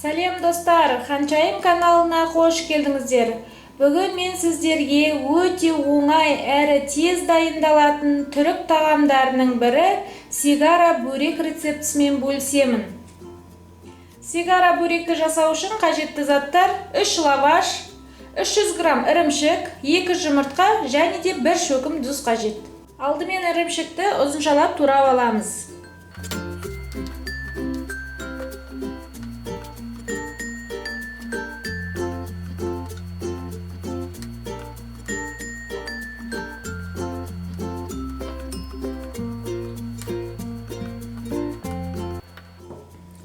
Сәлем достар, Ханчайым каналына қош келдіңіздер. Бүгін мен сіздерге өте оңай әрі тез дайындалатын түрік тағамдарының бірі сигара бөрек рецептісімен бөлісемін. Сигара бөректі жасау үшін қажетті заттар: 3 лаваш, 300 грамм ірімшік, 2 жұмыртқа және де 1 шөкім тұз қажет. Алдымен ірімшікті ұзыншалап турап аламыз.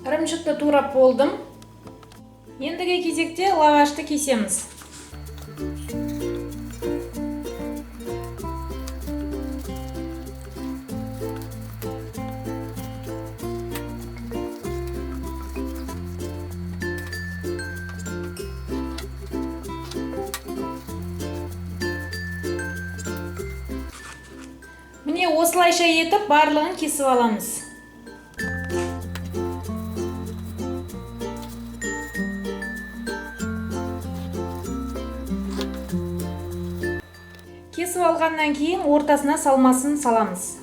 Ірімшікті турап болдым. Ендігі кезекте лавашты кесеміз. Міне осылайша етіп барлығын кесіп аламыз. Кесіп алғаннан кейін ортасына салмасын саламыз.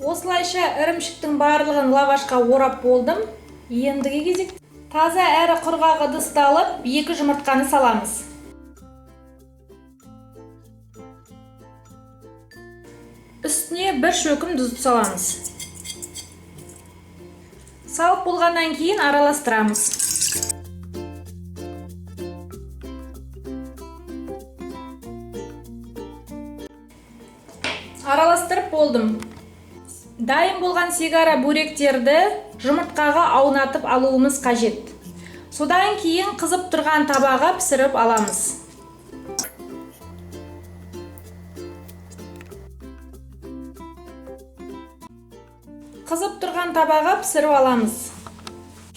Осылайша ірімшіктің барлығын лавашқа орап болдым. Ендігі кезек таза әрі құрғақ ыдысты алып, 2 жұмыртқаны саламыз. Үстіне 1 шөкім тұз саламыз. Салып болғаннан кейін араластырамыз. Араластырып болдым. Дайын болған сигара бөректерді жұмыртқаға аунатып алуымыз қажет. Содан кейін қызып тұрған табаға пісіріп аламыз. Қызып тұрған табаға пісіріп аламыз.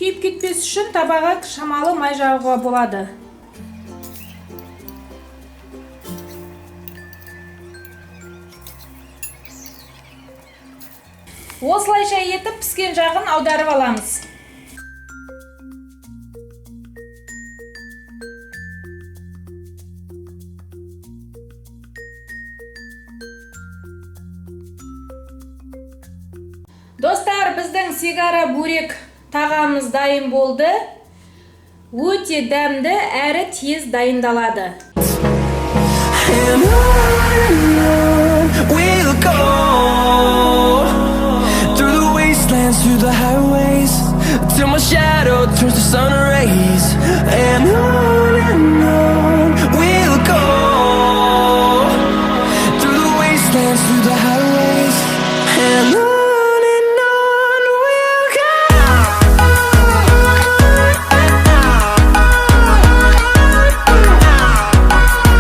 Күйіп кетпес үшін табаға шамалы май жағуға болады. Осылайша етіп піскен жағын аударып аламыз. Достар, біздің сигара бөрек тағамымыз дайын болды. Өте дәмді әрі тез дайындалады. Through the highways till my shadow turns to sun rays, and on we'll go through the wastelands, through the highways, and on we'll go.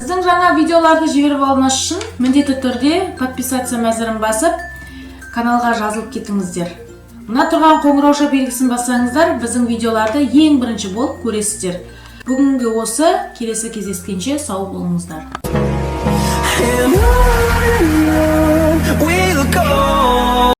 Сіздің жаңа видеоларды жіберіп алуыңыз үшін міндетті түрде подписаться мәзірін басып, каналға жазылып кетіңіздер. Мына тұрған қоңырауша белгісін бассаңыздар, біздің видеоларды ең бірінші болып көресіздер. Бүгінгі осы, келесі кездескенше сау болыңыздар.